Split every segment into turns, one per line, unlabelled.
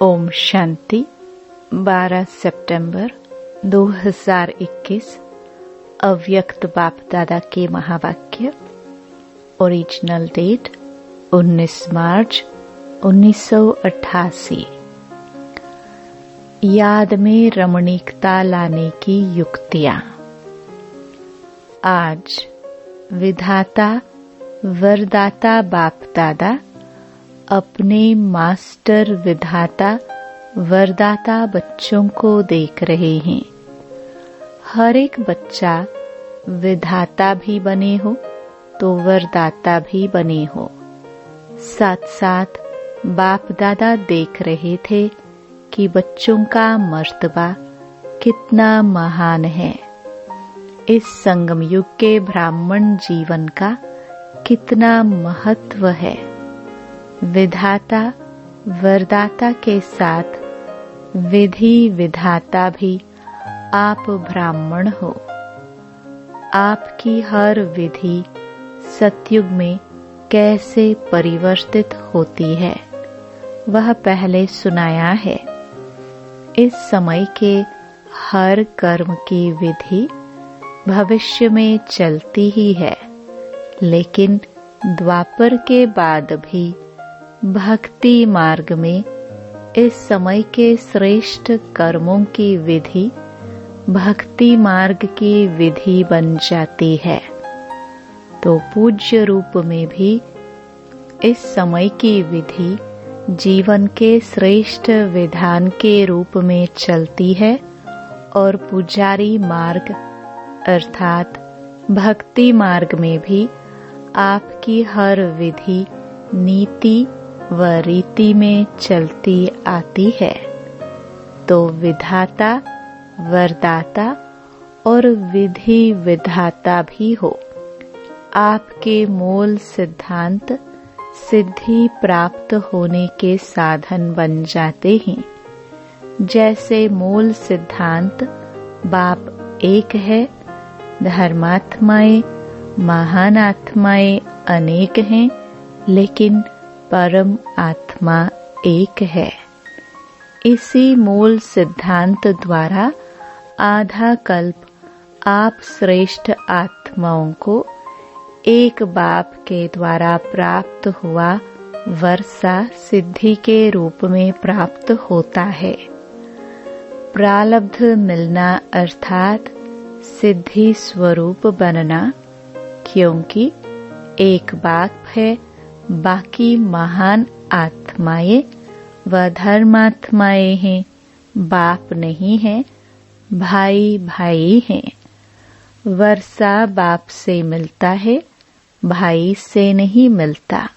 ओम शांति। 12 सितंबर 2021 अव्यक्त बाप दादा के महावाक्य। ओरिजिनल डेट 19 मार्च 1988। याद में रमणीकता लाने की युक्तियां। आज विधाता वरदाता बाप दादा अपने मास्टर विधाता वरदाता बच्चों को देख रहे हैं। हर एक बच्चा विधाता भी बने हो तो वरदाता भी बने हो। साथ साथ बाप दादा देख रहे थे कि बच्चों का मर्तबा कितना महान है। इस संगम युग के ब्राह्मण जीवन का कितना महत्व है। विधाता वरदाता के साथ विधि विधाता भी आप ब्राह्मण हो। आपकी हर विधि सतयुग में कैसे परिवर्तित होती है वह पहले सुनाया है। इस समय के हर कर्म की विधि भविष्य में चलती ही है, लेकिन द्वापर के बाद भी भक्ति मार्ग में इस समय के श्रेष्ठ कर्मों की विधि भक्ति मार्ग की विधि बन जाती है। तो पूज्य रूप में भी इस समय की विधि जीवन के श्रेष्ठ विधान के रूप में चलती है और पुजारी मार्ग अर्थात भक्ति मार्ग में भी आपकी हर विधि नीति व रीति में चलती आती है। तो विधाता वरदाता और विधि विधाता भी हो। आपके मूल सिद्धांत सिद्धि प्राप्त होने के साधन बन जाते हैं। जैसे मूल सिद्धांत बाप एक है, धर्मात्माएं महान आत्माएं अनेक हैं, लेकिन परम आत्मा एक है। इसी मूल सिद्धांत द्वारा आधा कल्प आप श्रेष्ठ आत्माओं को एक बाप के द्वारा प्राप्त हुआ वर्षा सिद्धि के रूप में प्राप्त होता है। प्रारब्ध मिलना अर्थात सिद्धि स्वरूप बनना, क्योंकि एक बाप है, बाकी महान आत्माएं व धर्मात्माएं हैं। बाप नहीं है, भाई भाई हैं। वर्षा बाप से मिलता है, भाई से नहीं मिलता।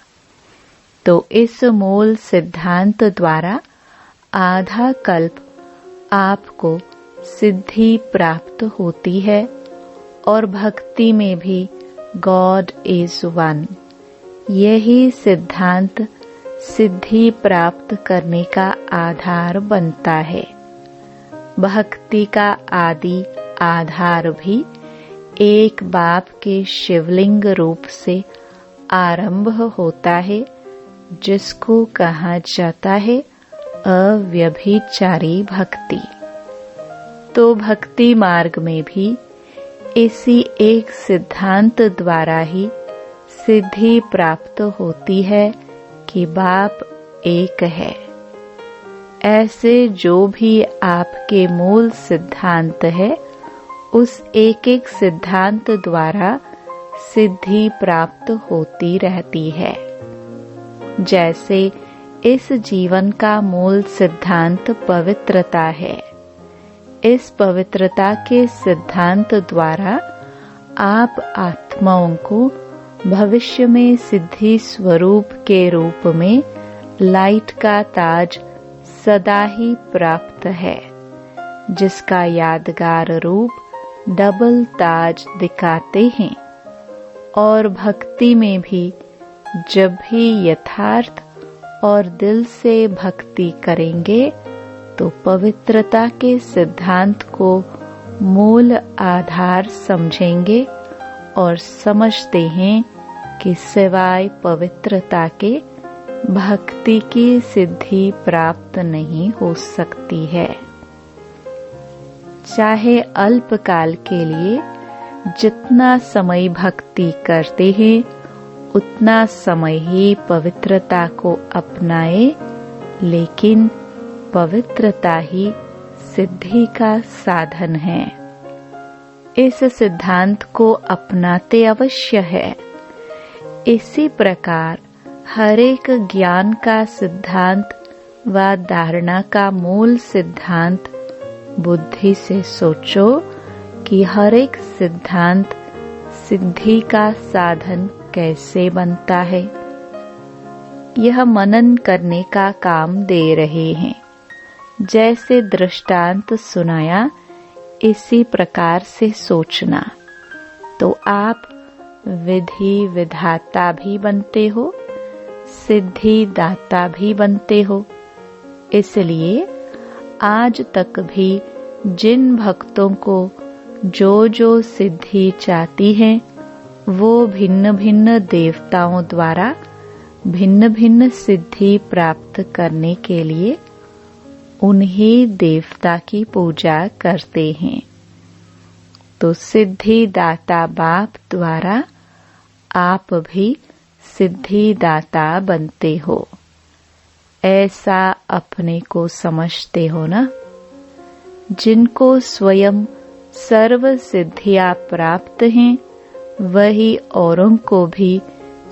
तो इस मूल सिद्धांत द्वारा आधा कल्प आपको सिद्धि प्राप्त होती है और भक्ति में भी गॉड इज वन। यही सिद्धांत सिद्धि प्राप्त करने का आधार बनता है। भक्ति का आदि आधार भी एक बाप के शिवलिंग रूप से आरंभ होता है, जिसको कहा जाता है अव्यभिचारी भक्ति। तो भक्ति मार्ग में भी इसी एक सिद्धांत द्वारा ही सिद्धि प्राप्त होती है कि बाप एक है। ऐसे जो भी आपके मूल सिद्धांत है, उस एक एक सिद्धांत द्वारा सिद्धि प्राप्त होती रहती है। जैसे इस जीवन का मूल सिद्धांत पवित्रता है। इस पवित्रता के सिद्धांत द्वारा आप आत्माओं को भविष्य में सिद्धि स्वरूप के रूप में लाइट का ताज सदा ही प्राप्त है, जिसका यादगार रूप डबल ताज दिखाते हैं। और भक्ति में भी जब भी यथार्थ और दिल से भक्ति करेंगे तो पवित्रता के सिद्धांत को मूल आधार समझेंगे और समझते हैं कि सिवाय पवित्रता के भक्ति की सिद्धि प्राप्त नहीं हो सकती है। चाहे अल्पकाल के लिए जितना समय भक्ति करते हैं उतना समय ही पवित्रता को अपनाए, लेकिन पवित्रता ही सिद्धि का साधन है। इस सिद्धांत को अपनाते अवश्य है। इसी प्रकार हर एक ज्ञान का सिद्धांत व धारणा का मूल सिद्धांत बुद्धि से सोचो कि हर एक सिद्धांत सिद्धि का साधन कैसे बनता है। यह मनन करने का काम दे रहे हैं। जैसे दृष्टांत सुनाया इसी प्रकार से सोचना, तो आप विधि विधाता भी बनते हो, सिद्धि दाता भी बनते हो। इसलिए आज तक भी जिन भक्तों को जो सिद्धि चाहती है वो भिन्न भिन्न देवताओं द्वारा भिन्न भिन्न सिद्धि प्राप्त करने के लिए उन्हीं देवता की पूजा करते हैं। तो सिद्धि दाता बाप द्वारा आप भी सिद्धि दाता बनते हो, ऐसा अपने को समझते हो ना। जिनको स्वयं सर्व सिद्धियां प्राप्त हैं वही औरों को भी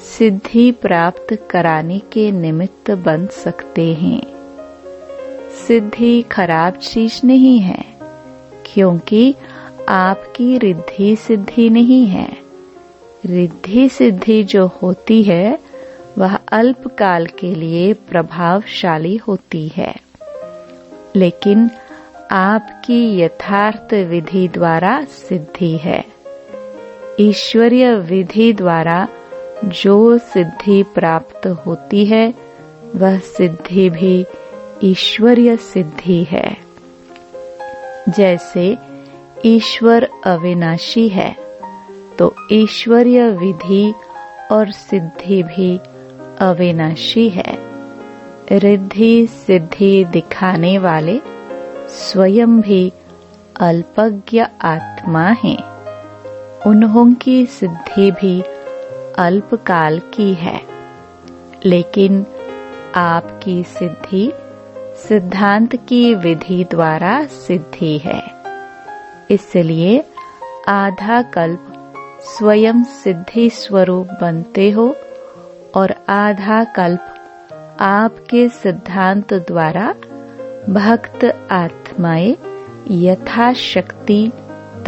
सिद्धि प्राप्त कराने के निमित्त बन सकते हैं। सिद्धि खराब चीज नहीं है, क्योंकि आपकी रिद्धि सिद्धि नहीं है। रिद्धि सिद्धि जो होती है वह अल्पकाल के लिए प्रभावशाली होती है, लेकिन आपकी यथार्थ विधि द्वारा सिद्धि है। ईश्वरीय विधि द्वारा जो सिद्धि प्राप्त होती है वह सिद्धि भी ईश्वरीय सिद्धि है। जैसे ईश्वर अविनाशी है, तो ईश्वरीय विधि और सिद्धि भी अविनाशी है। रिद्धि सिद्धि दिखाने वाले स्वयं भी अल्पज्ञ आत्मा हैं। उन्हों की सिद्धि भी अल्पकाल की है, लेकिन आपकी सिद्धि सिद्धांत की विधि द्वारा सिद्धि है। इसलिए आधा कल्प स्वयं सिद्धि स्वरूप बनते हो और आधा कल्प आपके सिद्धांत द्वारा भक्त आत्माएं यथाशक्ति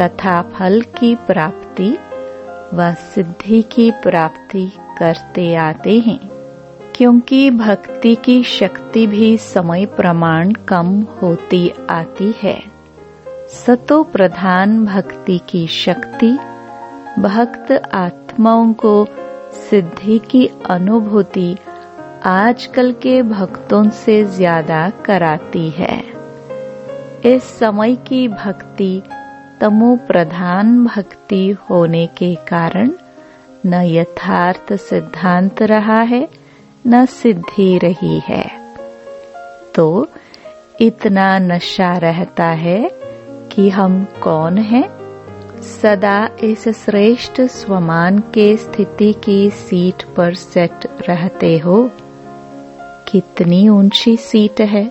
तथा फल की प्राप्ति व सिद्धि की प्राप्ति करते आते हैं। क्योंकि भक्ति की शक्ति भी समय प्रमाण कम होती आती है। सतो प्रधान भक्ति की शक्ति भक्त आत्माओं को सिद्धि की अनुभूति आजकल के भक्तों से ज्यादा कराती है। इस समय की भक्ति तमो प्रधान भक्ति होने के कारण न यथार्थ सिद्धांत रहा है न सिद्धि रही है। तो इतना नशा रहता है कि हम कौन हैं, सदा इस श्रेष्ठ स्वमान के स्थिति की सीट पर सेट रहते हो। कितनी ऊंची सीट है।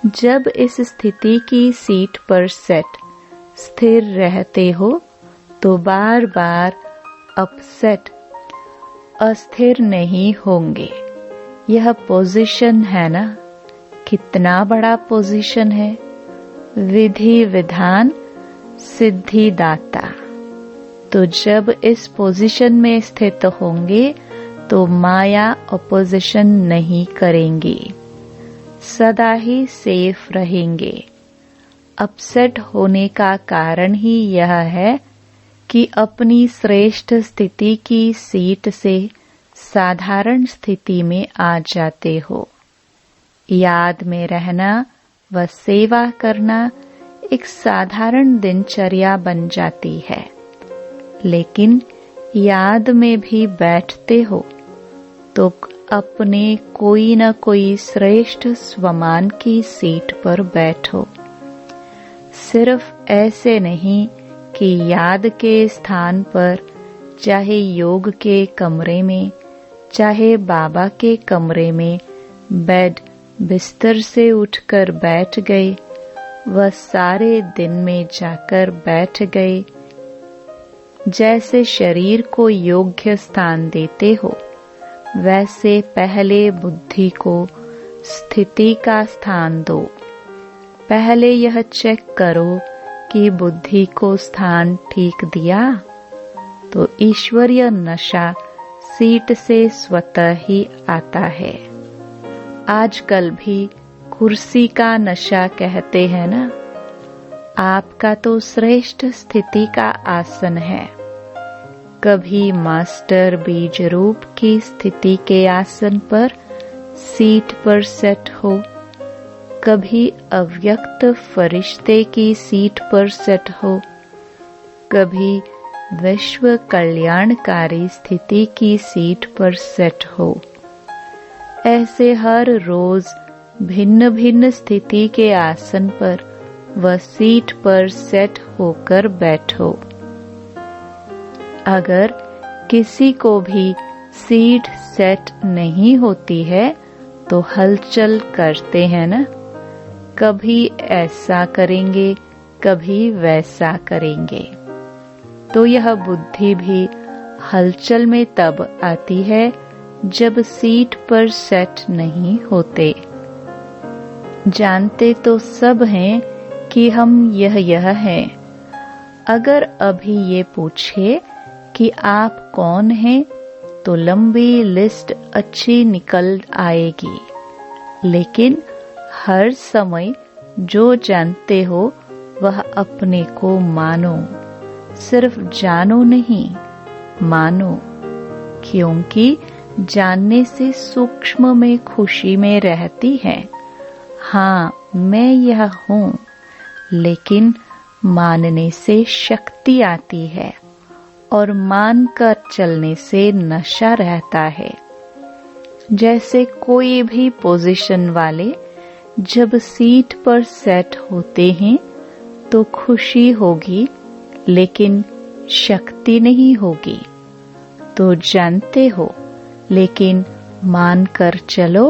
जब इस स्थिति की सीट पर सेट स्थिर रहते हो तो बार बार अपसेट अस्थिर नहीं होंगे। यह पोजीशन है ना, कितना बड़ा पोजीशन है। विधि विधान सिद्धि दाता। तो जब इस पोजीशन में स्थित होंगे तो माया अपोजिशन नहीं करेंगी, सदा ही सेफ रहेंगे। अपसेट होने का कारण ही यह है कि अपनी श्रेष्ठ स्थिति की सीट से साधारण स्थिति में आ जाते हो। याद में रहना व सेवा करना एक साधारण दिनचर्या बन जाती है, लेकिन याद में भी बैठते हो तो अपने कोई न कोई श्रेष्ठ स्वमान की सीट पर बैठो। सिर्फ ऐसे नहीं कि याद के स्थान पर, चाहे योग के कमरे में, चाहे बाबा के कमरे में बेड बिस्तर से उठकर बैठ गए, वह सारे दिन में जाकर बैठ गए। जैसे शरीर को योग्य स्थान देते हो, वैसे पहले बुद्धि को स्थिति का स्थान दो। पहले यह चेक करो कि बुद्धि को स्थान ठीक दिया, तो ईश्वरीय नशा सीट से स्वतः ही आता है। आजकल भी कुर्सी का नशा कहते हैं ना। आपका तो श्रेष्ठ स्थिति का आसन है। कभी मास्टर बीज रूप की स्थिति के आसन पर सीट पर सेट हो, कभी अव्यक्त फरिश्ते की सीट पर सेट हो, कभी विश्व कल्याणकारी स्थिति की सीट पर सेट हो। ऐसे हर रोज भिन्न भिन्न स्थिति के आसन पर व सीट पर सेट होकर बैठो। अगर किसी को भी सीट सेट नहीं होती है तो हलचल करते हैं ना। कभी ऐसा करेंगे, कभी वैसा करेंगे, तो यह बुद्धि भी हलचल में तब आती है जब सीट पर सेट नहीं होते। जानते तो सब हैं कि हम यह हैं। अगर अभी ये पूछे कि आप कौन हैं, तो लंबी लिस्ट अच्छी निकल आएगी। लेकिन हर समय जो जानते हो वह अपने को मानो, सिर्फ जानो नहीं, मानो। क्योंकि जानने से सूक्ष्म में खुशी में रहती है। हाँ, मैं यह हूँ, लेकिन मानने से शक्ति आती है और मान कर चलने से नशा रहता है। जैसे कोई भी पोजीशन वाले जब सीट पर सेट होते हैं तो खुशी होगी, लेकिन शक्ति नहीं होगी। तो जानते हो, लेकिन मान कर चलो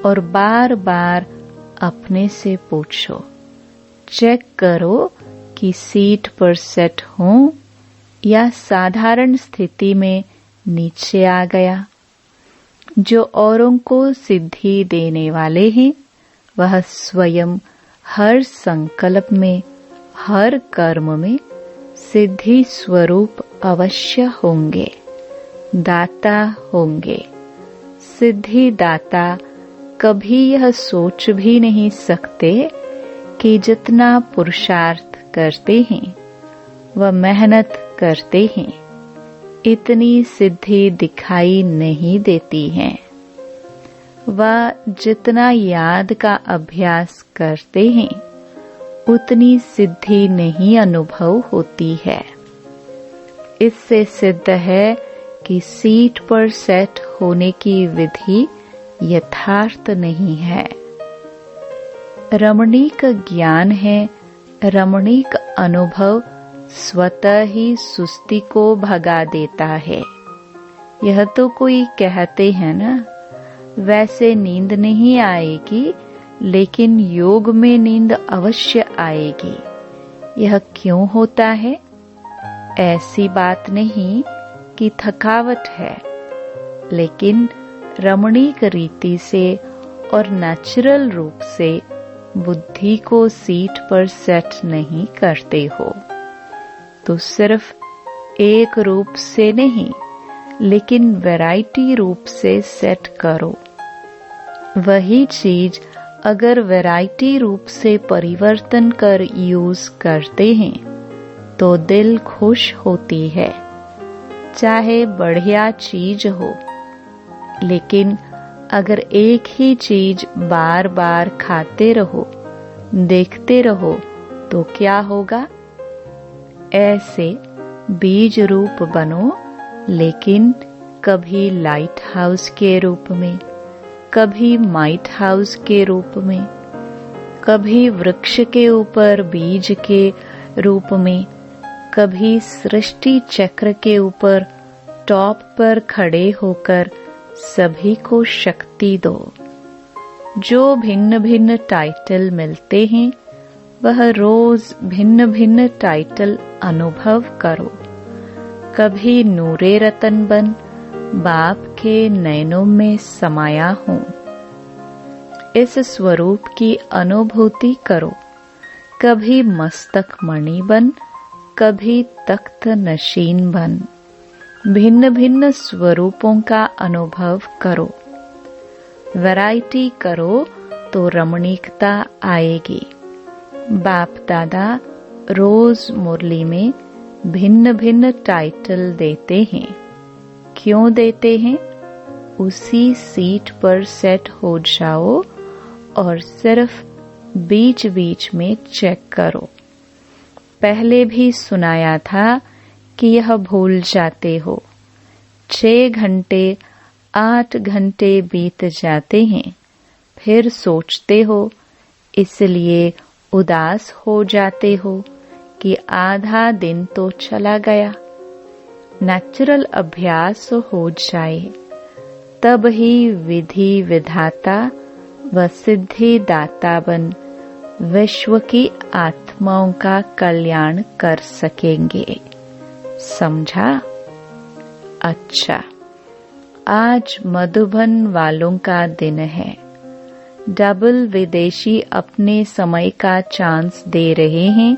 और बार बार अपने से पूछो, चेक करो कि सीट पर सेट हूँ या साधारण स्थिति में नीचे आ गया। जो औरों को सिद्धि देने वाले हैं, वह स्वयं हर संकल्प में, हर कर्म में सिद्धि स्वरूप अवश्य होंगे, दाता होंगे। सिद्धि दाता कभी यह सोच भी नहीं सकते कि जितना पुरुषार्थ करते हैं व मेहनत करते हैं, इतनी सिद्धि दिखाई नहीं देती है। वह जितना याद का अभ्यास करते हैं, उतनी सिद्धि नहीं अनुभव होती है। इससे सिद्ध है कि सीट पर सेट होने की विधि यथार्थ नहीं है। रमणीक ज्ञान है, रमणीक अनुभव स्वतः ही सुस्ती को भगा देता है। यह तो कोई कहते हैं ना, वैसे नींद नहीं आएगी, लेकिन योग में नींद अवश्य आएगी। यह क्यों होता है? ऐसी बात नहीं कि थकावट है, लेकिन रमणीक रीति से और नेचुरल रूप से बुद्धि को सीट पर सेट नहीं करते हो। तो सिर्फ एक रूप से नहीं, लेकिन वैरायटी रूप से सेट करो। वही चीज अगर वैरायटी रूप से परिवर्तन कर यूज करते हैं तो दिल खुश होती है। चाहे बढ़िया चीज हो, लेकिन अगर एक ही चीज बार बार खाते रहो, देखते रहो, तो क्या होगा? ऐसे बीज रूप बनो, लेकिन कभी लाइट हाउस के रूप में, कभी माइट हाउस के रूप में, कभी वृक्ष के ऊपर बीज के रूप में, कभी सृष्टि चक्र के ऊपर टॉप पर खड़े होकर सभी को शक्ति दो। जो भिन्न भिन्न टाइटल मिलते हैं वह रोज भिन्न भिन्न टाइटल अनुभव करो। कभी नूरे रतन बन बाप के नयनों में समाया हूँ, इस स्वरूप की अनुभूति करो। कभी मस्तक मणि बन, कभी तख्त नशीन बन, भिन्न भिन्न स्वरूपों का अनुभव करो। वैरायटी करो तो रमणीकता आएगी। बाप दादा रोज मुरली में भिन्न भिन्न टाइटल देते हैं। क्यों देते हैं? उसी सीट पर सेट हो जाओ और सिर्फ बीच बीच में चेक करो। पहले भी सुनाया था कि यह भूल जाते हो। 6 घंटे 8 घंटे बीत जाते हैं, फिर सोचते हो, इसलिए उदास हो जाते हो कि आधा दिन तो चला गया। नेचुरल अभ्यास हो जाए तब ही विधि विधाता व सिद्धि दाता बन विश्व की आत्माओं का कल्याण कर सकेंगे। समझा? अच्छा, आज मधुबन वालों का दिन है। डबल विदेशी अपने समय का चांस दे रहे हैं,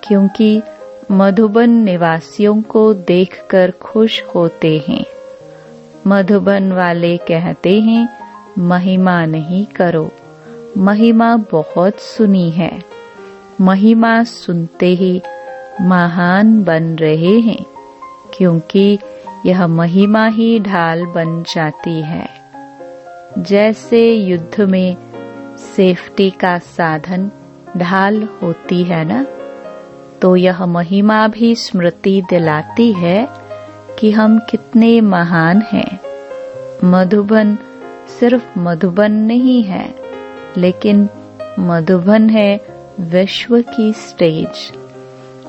क्योंकि मधुबन निवासियों को देखकर खुश होते हैं। मधुबन वाले कहते हैं, महिमा नहीं करो, महिमा बहुत सुनी है। महिमा सुनते ही महान बन रहे हैं, क्योंकि यह महिमा ही ढाल बन जाती है। जैसे युद्ध में सेफ्टी का साधन ढाल होती है ना, तो यह महिमा भी स्मृति दिलाती है कि हम कितने महान हैं। मधुबन सिर्फ मधुबन नहीं है, लेकिन मधुबन है विश्व की स्टेज।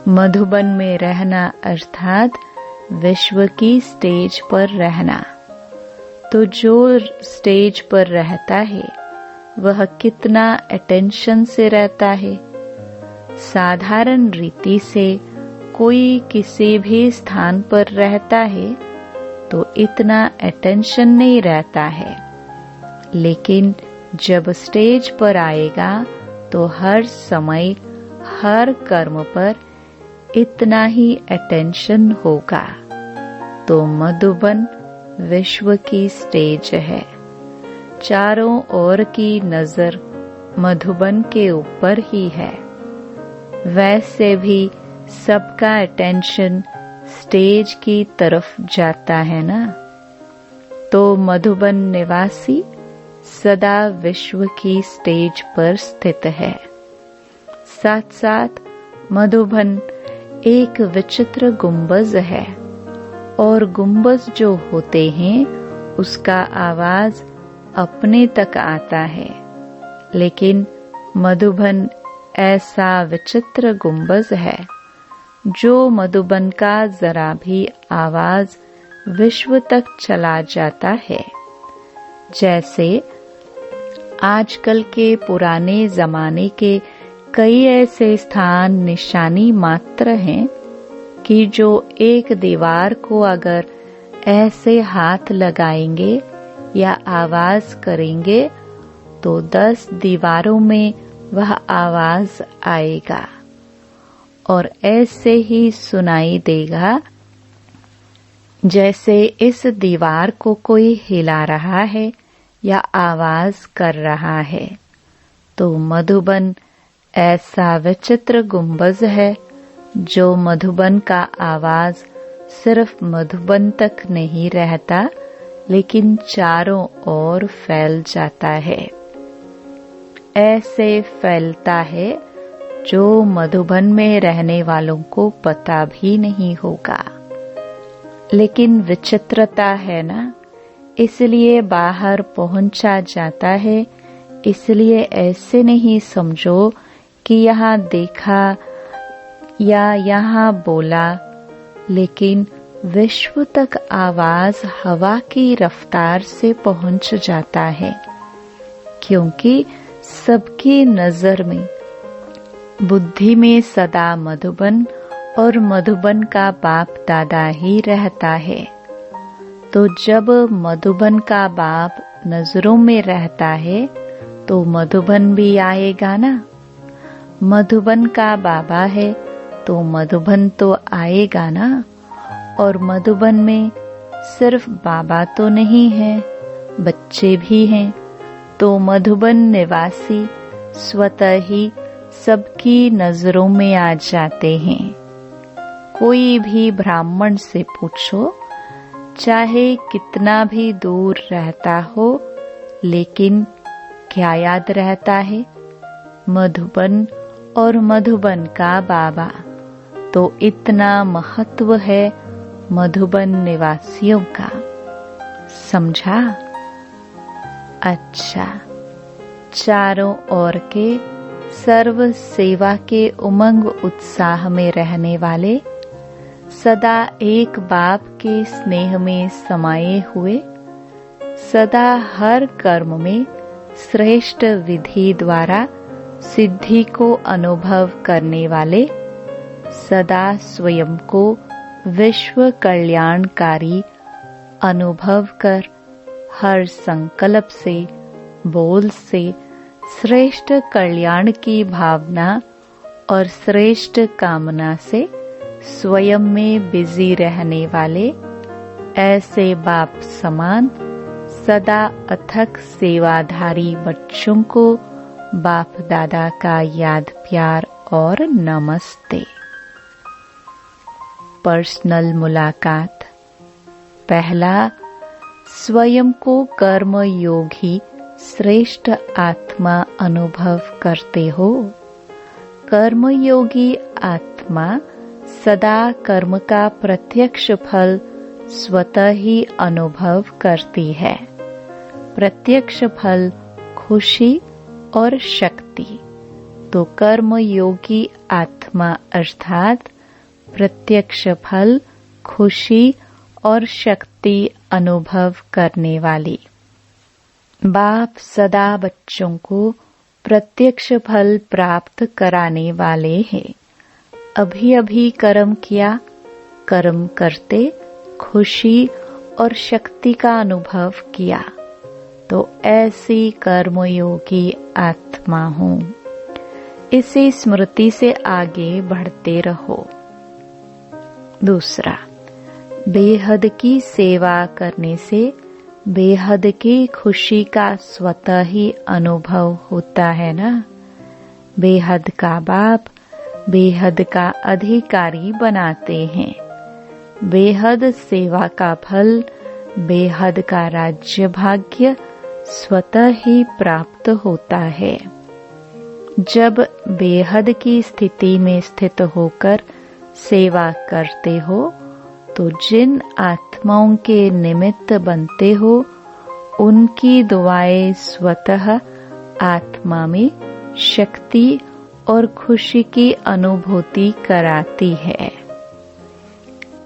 मधुबन में रहना अर्थात विश्व की स्टेज पर रहना। तो जो स्टेज पर रहता है वह कितना अटेंशन से रहता है। साधारण रीति से कोई किसी भी स्थान पर रहता है तो इतना अटेंशन नहीं रहता है, लेकिन जब स्टेज पर आएगा तो हर समय हर कर्म पर इतना ही अटेंशन होगा। तो मधुबन विश्व की स्टेज है। चारों ओर की नजर मधुबन के ऊपर ही है। वैसे भी सबका अटेंशन स्टेज की तरफ जाता है ना। तो मधुबन निवासी सदा विश्व की स्टेज पर स्थित है। साथ साथ मधुबन एक विचित्र गुंबज है, और गुंबज जो होते हैं उसका आवाज अपने तक आता है, लेकिन मधुबन ऐसा विचित्र गुंबज है जो मधुबन का जरा भी आवाज विश्व तक चला जाता है। जैसे आजकल के पुराने जमाने के कई ऐसे स्थान निशानी मात्र हैं कि जो एक दीवार को अगर ऐसे हाथ लगाएंगे या आवाज करेंगे तो 10 दीवारों में वह आवाज आएगा और ऐसे ही सुनाई देगा जैसे इस दीवार को कोई हिला रहा है या आवाज कर रहा है। तो मधुबन ऐसा विचित्र गुंबज है जो मधुबन का आवाज सिर्फ मधुबन तक नहीं रहता, लेकिन चारों ओर फैल जाता है। ऐसे फैलता है जो मधुबन में रहने वालों को पता भी नहीं होगा। लेकिन विचित्रता है ना, इसलिए बाहर पहुंचा जाता है। इसलिए ऐसे नहीं समझो कि यहाँ देखा या यहाँ बोला, लेकिन विश्व तक आवाज हवा की रफ्तार से पहुंच जाता है, क्योंकि सबकी नजर में बुद्धि में सदा मधुबन और मधुबन का बाप दादा ही रहता है। तो जब मधुबन का बाप नजरों में रहता है तो मधुबन भी आएगा ना। मधुबन का बाबा है तो मधुबन तो आएगा ना। और मधुबन में सिर्फ बाबा तो नहीं है, बच्चे भी हैं। तो मधुबन निवासी स्वतः ही सबकी नजरों में आ जाते हैं। कोई भी ब्राह्मण से पूछो, चाहे कितना भी दूर रहता हो, लेकिन क्या याद रहता है? मधुबन और मधुबन का बाबा। तो इतना महत्व है मधुबन निवासियों का। समझा? अच्छा, चारों ओर के सर्व सेवा के उमंग उत्साह में रहने वाले, सदा एक बाप के स्नेह में समाये हुए, सदा हर कर्म में श्रेष्ठ विधि द्वारा सिद्धि को अनुभव करने वाले, सदा स्वयं को विश्व कल्याणकारी अनुभव कर हर संकल्प से, बोल से श्रेष्ठ कल्याण की भावना और श्रेष्ठ कामना से स्वयं में बिजी रहने वाले, ऐसे बाप समान सदा अथक सेवाधारी बच्चों को बाप दादा का याद प्यार और नमस्ते। पर्सनल मुलाकात। पहला, स्वयं को कर्म योगी श्रेष्ठ आत्मा अनुभव करते हो। कर्मयोगी आत्मा सदा कर्म का प्रत्यक्ष फल स्वतः ही अनुभव करती है। प्रत्यक्ष फल खुशी और शक्ति। तो कर्म योगी आत्मा अर्थात प्रत्यक्ष फल, खुशी और शक्ति अनुभव करने वाली। बाप सदा बच्चों को प्रत्यक्ष फल प्राप्त कराने वाले हैं। अभी अभी कर्म किया, कर्म करते खुशी और शक्ति का अनुभव किया, तो ऐसी कर्मयोगी आत्मा हूँ। इसी स्मृति से आगे बढ़ते रहो। दूसरा, बेहद की सेवा करने से बेहद की खुशी का स्वतः ही अनुभव होता है ना। बेहद का बाप बेहद का अधिकारी बनाते हैं। बेहद सेवा का फल, बेहद का राज्य भाग्य स्वतः ही प्राप्त होता है। जब बेहद की स्थिति में स्थित होकर सेवा करते हो, तो जिन आत्माओं के निमित्त बनते हो, उनकी दुआएं स्वतः आत्मा में शक्ति और खुशी की अनुभूति कराती है।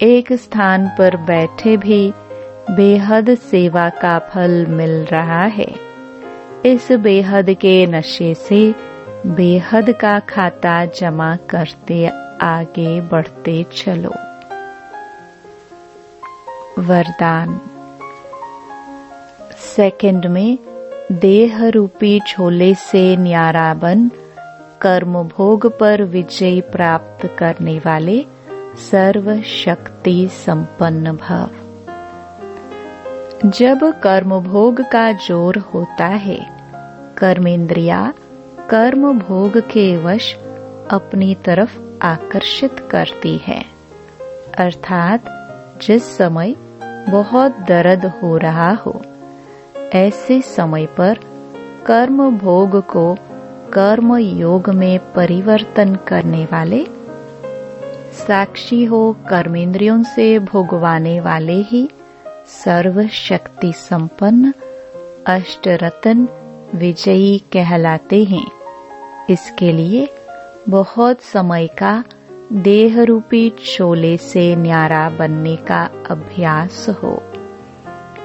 एक स्थान पर बैठे भी बेहद सेवा का फल मिल रहा है। इस बेहद के नशे से बेहद का खाता जमा करते आगे बढ़ते चलो। वरदान। सेकंड में देह रूपी झोले से न्यारा बन कर्म भोग पर विजय प्राप्त करने वाले सर्व शक्ति संपन्न भव। जब कर्म भोग का जोर होता है, कर्मेंद्रिया कर्म भोग के वश अपनी तरफ आकर्षित करती है। अर्थात जिस समय बहुत दर्द हो रहा हो, ऐसे समय पर कर्म भोग को कर्म योग में परिवर्तन करने वाले साक्षी हो कर्मेंद्रियों से भोगवाने वाले ही सर्व शक्ति संपन्न अष्टरत्न विजयी कहलाते हैं। इसके लिए बहुत समय का देह रूपी चोले से न्यारा बनने का अभ्यास हो।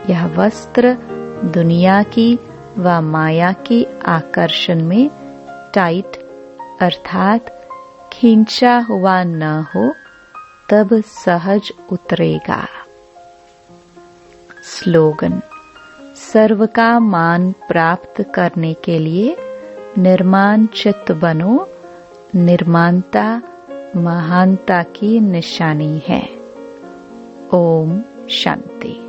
यह वस्त्र दुनिया की व माया की आकर्षण में टाइट अर्थात खींचा हुआ न हो तब सहज उतरेगा। स्लोगन: सर्व का मान प्राप्त करने के लिए निर्माण चित्त बनो। निर्माणता महानता की निशानी है। ओम शांति।